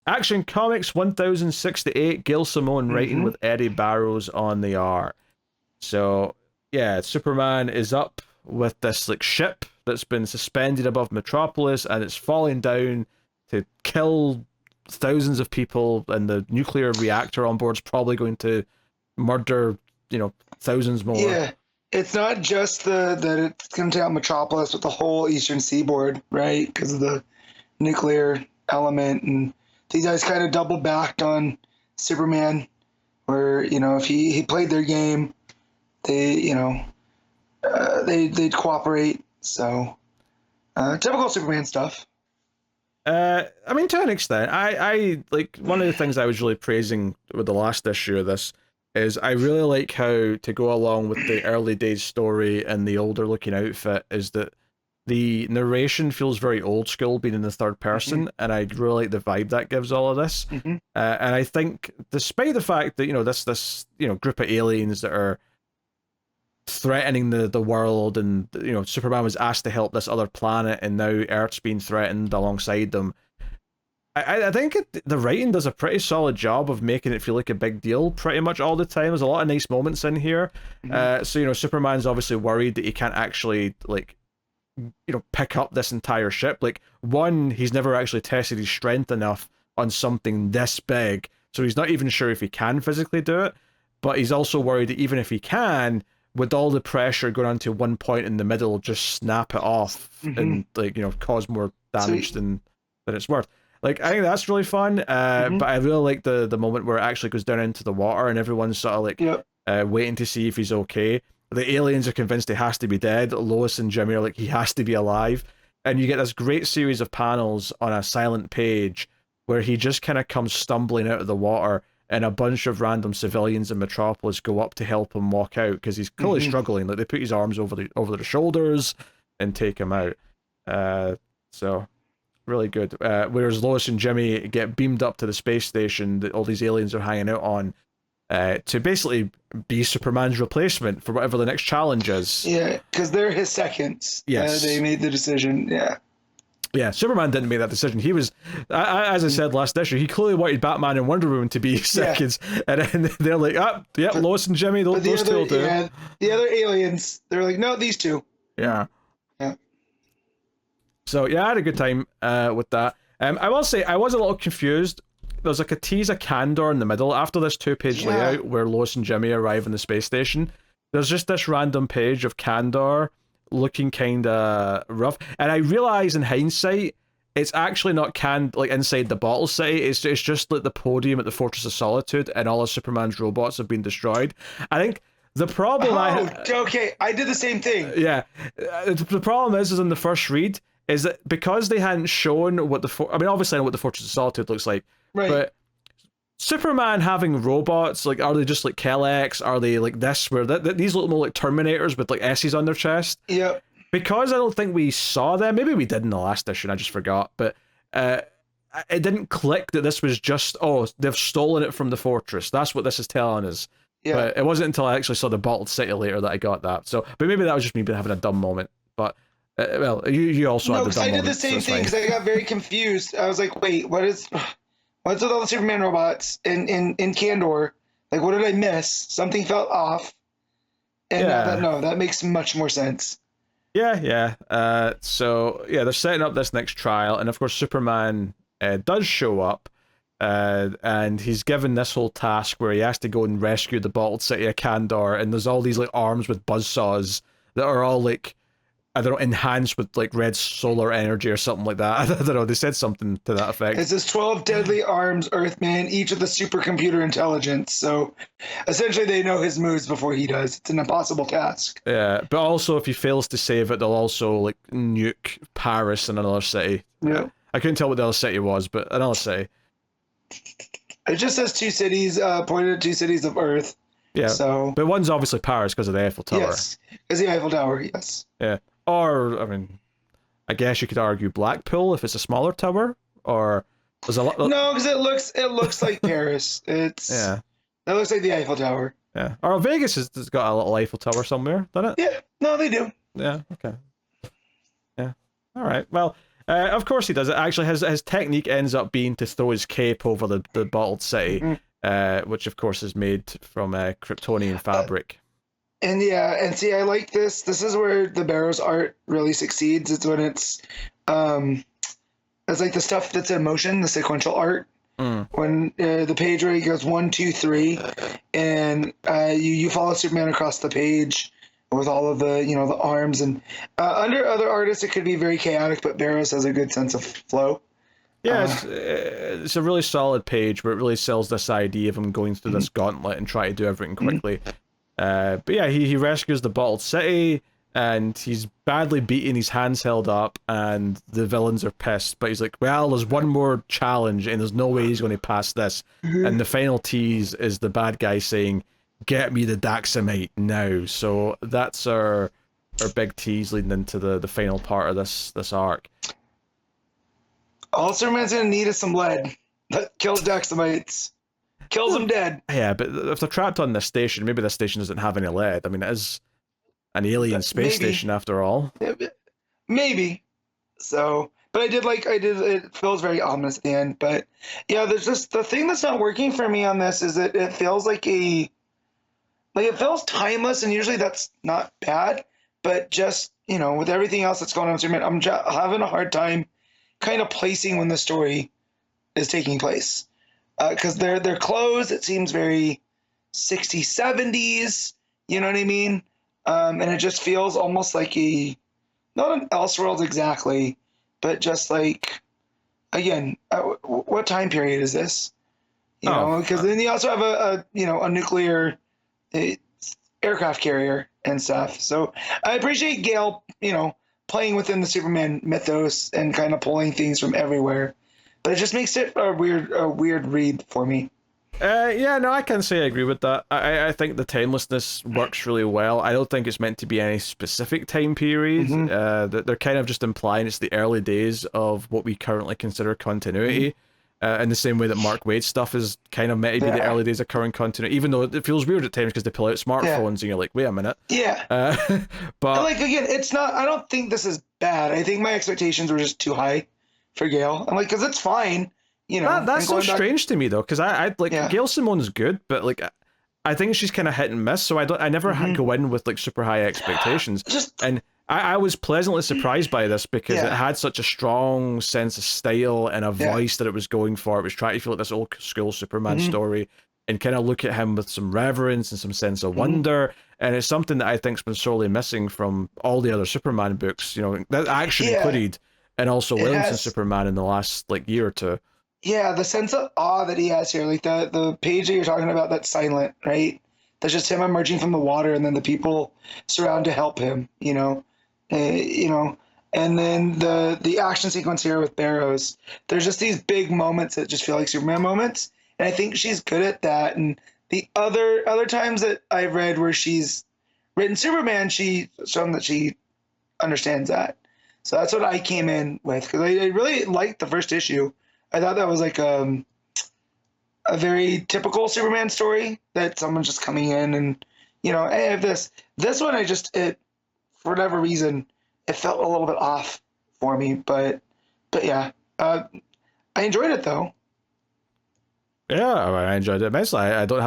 Action Comics 1068, Gail Simone writing with Eddie Barrows on the art. So, yeah, Superman is up with this like ship that's been suspended above Metropolis, and it's falling down to kill thousands of people, and the nuclear reactor on board is probably going to murder, thousands more. Yeah, it's not just that it's going to take out Metropolis, but the whole Eastern Seaboard, right? Because of the nuclear element, and these guys kind of double backed on Superman, where if he played their game, they they'd cooperate. So typical Superman stuff. I mean, to an extent, I like one of the things I was really praising with the last issue of this is I really like how, to go along with the early days story and the older looking outfit, is that the narration feels very old school, being in the third person, and I really like the vibe that gives all of this. And I think, despite the fact that this group of aliens that are threatening the world, and Superman was asked to help this other planet, and now Earth's being threatened alongside them, I think the writing does a pretty solid job of making it feel like a big deal pretty much all the time. There's a lot of nice moments in here. So Superman's obviously worried that he can't actually pick up this entire ship. Like, one, he's never actually tested his strength enough on something this big, so he's not even sure if he can physically do it. But he's also worried that even if he can, with all the pressure going on to one point in the middle, just snap it off and cause more damage than it's worth. Like, I think that's really fun. But I really like the moment where it actually goes down into the water and everyone's sort of waiting to see if he's okay. The aliens are convinced he has to be dead. Lois and Jimmy are like, he has to be alive. And you get this great series of panels on a silent page where he just kind of comes stumbling out of the water, and a bunch of random civilians in Metropolis go up to help him walk out because he's clearly struggling. Like, they put his arms over the shoulders and take him out. So really good. Whereas Lois and Jimmy get beamed up to the space station that all these aliens are hanging out on, to basically be Superman's replacement for whatever the next challenge is. Yeah, because they're his seconds. Yes. They made the decision, Yeah, Superman didn't make that decision. He was, as I said last issue, he clearly wanted Batman and Wonder Woman to be seconds. And then they're like, Lois and Jimmy, those two will do. Yeah, the other aliens, they're like, no, these two. Yeah. So, I had a good time with that. I will say, I was a little confused. There's like a tease of Candor in the middle after this 2-page layout where Lois and Jimmy arrive in the space station. There's just this random page of Candor looking kind of rough, and I realize in hindsight it's actually not inside the Bottle City. It's just like the podium at the Fortress of Solitude, and all of Superman's robots have been destroyed. I think the problem okay, I did the same thing. Yeah, the problem is in the first read is that because they hadn't shown what obviously I know what the Fortress of Solitude looks like, right? But Superman having robots, like, are they just like Kellex? Are they like this, where these look more like Terminators with like S's on their chest? Yep. Because I don't think we saw them. Maybe we did in the last issue and I just forgot. But it didn't click that this was just, they've stolen it from the fortress. That's what this is telling us. Yeah. But it wasn't until I actually saw the Bottled City later that I got that. So, but maybe that was just me having a dumb moment. But you also had the dumb moment. No, because I did the same thing, because I got very confused. I was like, wait, what's with all the Superman robots in Candor? Like, what did I miss? Something felt off. And that makes much more sense. Yeah. So, they're setting up this next trial. And, of course, Superman does show up. And he's given this whole task where he has to go and rescue the Bottled City of Candor. And there's all these, like, arms with buzzsaws that are all, like, I don't know, enhanced with like red solar energy or something like that. I don't know. They said something to that effect. It says 12 deadly arms, Earthman, each with a supercomputer intelligence. So essentially they know his moves before he does. It's an impossible task. Yeah, but also if he fails to save it, they'll also like nuke Paris and another city. Yeah. I couldn't tell what the other city was, but another city. It just says two cities, pointed at two cities of Earth. Yeah. So, but one's obviously Paris because of the Eiffel Tower. Yes, because the Eiffel Tower, yes. Yeah. Or, I mean, I guess you could argue Blackpool if it's a smaller tower, or there's a lot. No, because it looks like Paris. It looks like the Eiffel Tower. Yeah. Or Vegas has got a little Eiffel Tower somewhere, doesn't it? Yeah. No, they do. Yeah. Okay. Yeah. All right. Well, Of course he does. It actually, his technique ends up being to throw his cape over the bottled city, which of course is made from Kryptonian fabric. And yeah, and see, I like this. This is where the Barrows art really succeeds. It's when it's like the stuff that's in motion, the sequential art. When the page where he goes 1, 2, 3, and you follow Superman across the page with all of the the arms, and under other artists it could be very chaotic, but Barrows has a good sense of flow. Yeah, it's a really solid page where it really sells this idea of him going through this gauntlet and trying to do everything quickly. But yeah, he rescues the bottled city, and he's badly beaten, his hands held up, and the villains are pissed, but he's like, well, there's one more challenge, and there's no way he's going to pass this. And the final tease is the bad guy saying, get me the Daxamite now. So that's our big tease leading into the final part of this arc. All Superman's going to need is some lead. That kills Daxamites. Kills them dead. Yeah, but if they're trapped on this station, maybe this station doesn't have any lead. I mean, it is an alien space station after all. Maybe. So, but it feels very ominous at the end. But yeah, there's just the thing that's not working for me on this is that it feels like it feels timeless, and usually that's not bad. But just, with everything else that's going on with Superman, I'm having a hard time kind of placing when the story is taking place. Because their clothes, it seems very 60s, 70s, you know what I mean? And it just feels almost like not an Elseworlds exactly, but just like, again, what time period is this? Because then you also have a nuclear aircraft carrier and stuff. So I appreciate Gail, playing within the Superman mythos and kind of pulling things from everywhere. But it just makes it a weird read for me. Yeah, no, I can say I agree with that. I think the timelessness works really well. I don't think it's meant to be any specific time period. They're kind of just implying it's the early days of what we currently consider continuity. In the same way that Mark Waid's stuff is kind of meant to be the early days of current continuity, even though it feels weird at times because they pull out smartphones and you're like, wait a minute. Yeah. But again, it's not. I don't think this is bad. I think my expectations were just too high for Gail. I'm like, because it's fine, That's so strange to me though, because I Gail Simone's good, but I think she's kind of hit and miss. So I never had go in with super high expectations. And I was pleasantly surprised by this because it had such a strong sense of style and a voice that it was going for. It was trying to feel like this old school Superman story and kind of look at him with some reverence and some sense of wonder. And it's something that I think's been sorely missing from all the other Superman books, that action included. And also Williamson Superman in the last year or two. Yeah, the sense of awe that he has here, like the page that you're talking about that's silent, right? That's just him emerging from the water, and then the people surround to help him, and then the action sequence here with Barrows. There's just these big moments that just feel like Superman moments, and I think she's good at that. And the other times that I've read where she's written Superman, she's shown that she understands that. So that's what I came in with, because I really liked the first issue. I thought that was a very typical Superman story, that someone's just coming in and, I have this one, it, for whatever reason, it felt a little bit off for me, but yeah, I enjoyed it though. Yeah, I enjoyed it immensely. I don't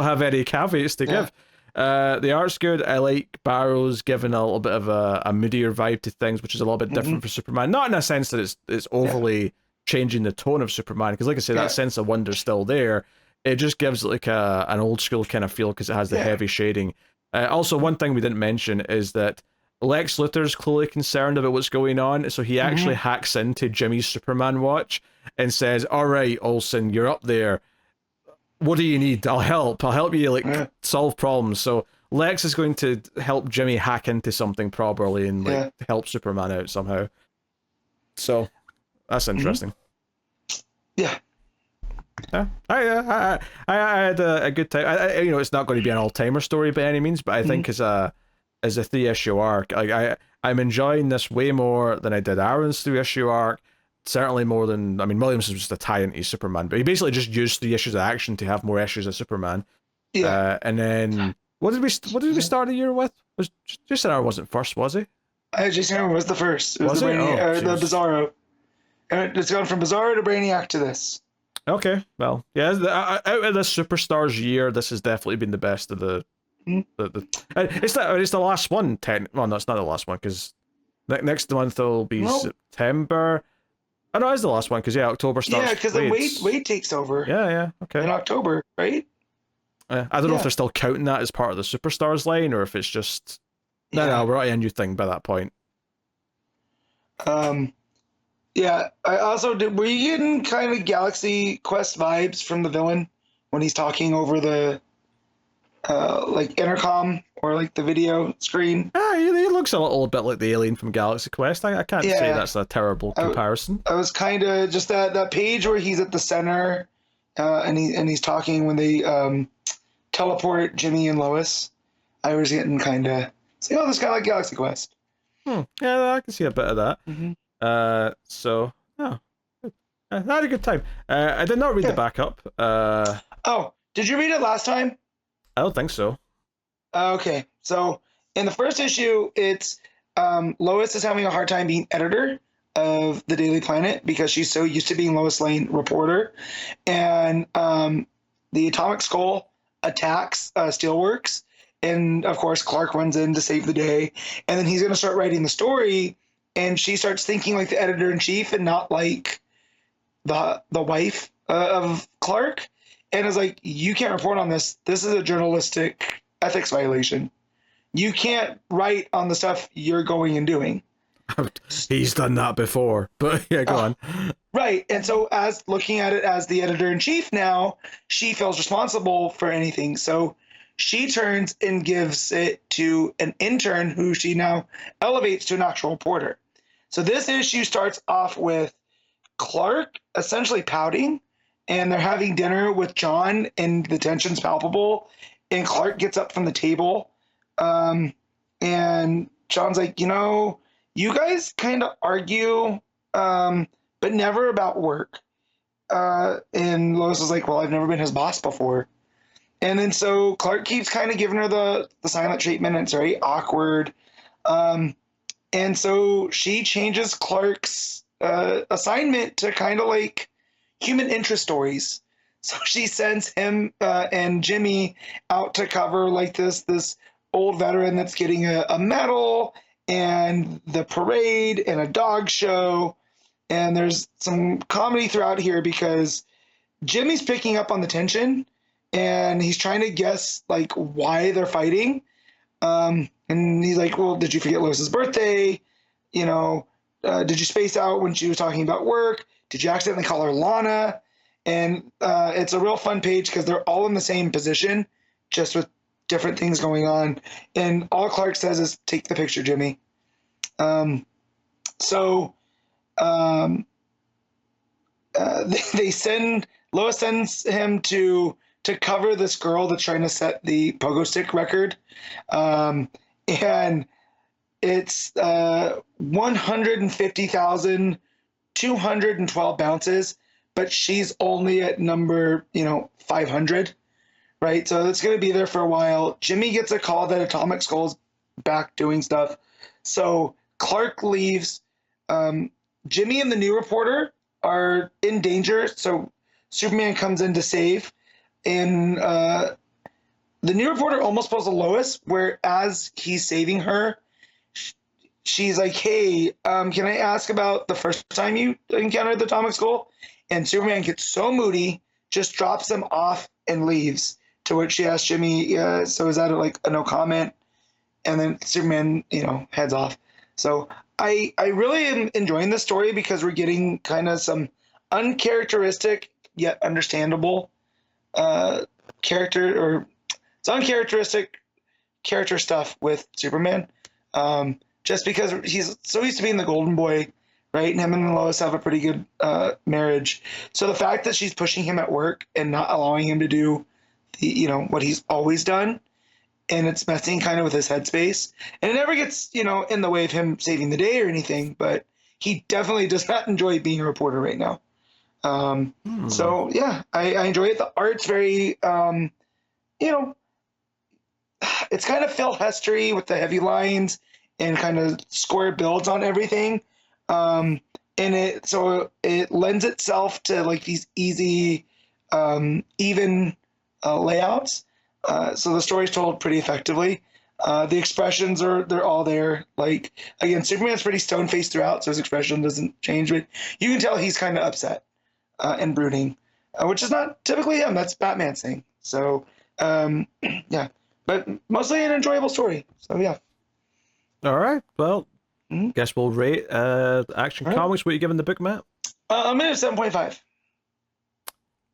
have any caveats to give. The art's good. I like Barrows giving a little bit of a moodier vibe to things, which is a little bit different for Superman. Not in a sense that it's overly changing the tone of Superman, because like I say, that sense of wonder's still there. It just gives it an old school kind of feel because it has the heavy shading. Also, one thing we didn't mention is that Lex Luthor's clearly concerned about what's going on, so he actually hacks into Jimmy's Superman watch and says, all right, Olsen, you're up there. What do you need? I'll help you solve problems. So Lex is going to help Jimmy hack into something properly and help Superman out somehow. So that's interesting. Yeah. Yeah, I had a good time. It's not going to be an all-timer story by any means, but I think as a 3-issue arc, I'm enjoying this way more than I did Aaron's 3-issue arc. Certainly more than, Williams was just a tie into Superman, but he basically just used 3 issues of action to have more issues of Superman. Yeah. And then what did we start the year with? Was Jason Aaron wasn't first, was he? Jason Aaron was the first. It was the Bizarro. And it's gone from Bizarro to Brainiac to this. Okay, well, yeah. Out of this Superstars year, this has definitely been the best of the. Mhm. It's the last one. Well, no, it's not the last one because next month will be Nope. September. Oh no, it's the last one because yeah, October starts. Yeah, because then Wade takes over Yeah, okay. in October, right? I don't know if Yeah. they're still counting that as part of the Superstars line or if it's just no, we're already a new thing by that point. Yeah. I also did. Were you getting kind of Galaxy Quest vibes from the villain when he's talking over the like intercom or like the video screen? He looks a little bit like the alien from Galaxy Quest. I can't say Yeah. that's a terrible comparison. I was kind of just that page where he's at the center, and he's talking when they teleport Jimmy and Lois. I was getting kind of say, oh, this guy like Galaxy Quest. Yeah, I can see a bit of that. So, I had a good time. I did not read the backup. Oh, did you read it last time? I don't think so. Okay, so in the first issue, it's Lois is having a hard time being editor of the Daily Planet because she's so used to being Lois Lane reporter, and the Atomic Skull attacks Steelworks, and of course Clark runs in to save the day, and then he's going to start writing the story, and she starts thinking like the editor in chief and not like the wife of Clark, and is like, you can't report on this. This is a journalistic ethics violation. You can't write on the stuff you're going and doing. He's done that before, but yeah, go on. Right. And so as looking at it as the editor in chief now, she feels responsible for anything. So she turns and gives it to an intern who she now elevates to an actual reporter. So this issue starts off with Clark essentially pouting, and they're having dinner with John, and the tension's palpable. And Clark gets up from the table, and John's like, you guys kind of argue, but never about work. And Lois is like, well, I've never been his boss before. And then so Clark keeps kind of giving her the silent treatment, and it's very awkward. And so she changes Clark's assignment to kind of like human interest stories. So she sends him and Jimmy out to cover like this old veteran that's getting a medal, and the parade, and a dog show. And there's some comedy throughout here because Jimmy's picking up on the tension, and he's trying to guess like why they're fighting. And he's like, well, did you forget Lois's birthday? Did you space out when she was talking about work? Did you accidentally call her Lana? And it's a real fun page because they're all in the same position, just with different things going on. And all Clark says is, take the picture, Jimmy. Lois sends him to cover this girl that's trying to set the pogo stick record. And it's 150,212 bounces, but she's only at number 500, right? So it's going to be there for a while. Jimmy gets a call that Atomic Skull's back doing stuff, so Clark leaves. Jimmy and the new reporter are in danger, so Superman comes in to save, and the new reporter almost pulls a Lois, where as he's saving her, she's like, hey, can I ask about the first time you encountered the Atomic Skull? And Superman gets so moody, just drops them off and leaves, to which she asks Jimmy, so is that like a no comment? And then Superman, heads off. So I really am enjoying this story because we're getting kind of some uncharacteristic yet understandable character, or it's uncharacteristic character stuff with Superman. Just because he's so used to being the golden boy, right? And him and Lois have a pretty good marriage. So the fact that she's pushing him at work and not allowing him to do what he's always done, and it's messing kind of with his headspace. And it never gets, in the way of him saving the day or anything, but he definitely does not enjoy being a reporter right now. So yeah, I enjoy it. The art's very, it's kind of Phil Hestery with the heavy lines and kind of square builds on everything. And and it lends itself to like these easy, even layouts. So the story's told pretty effectively. The expressions they're all there. Like again, Superman's pretty stone faced throughout, so his expression doesn't change, but you can tell he's kind of upset and brooding, which is not typically him. That's Batman's thing. So yeah, but mostly an enjoyable story. So yeah. All right. Well, guess we'll rate Action Comics. What are you giving the book, Matt? I'm gonna 7.5.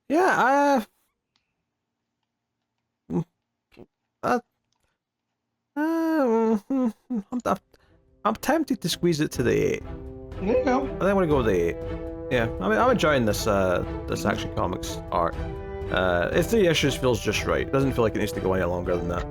Yeah. I'm tempted to squeeze it to the 8. There you go. I think I'm gonna go with the 8. Yeah, I mean, I'm enjoying this this Action Comics art. If 3 issues feels just right. It doesn't feel like it needs to go any longer than that.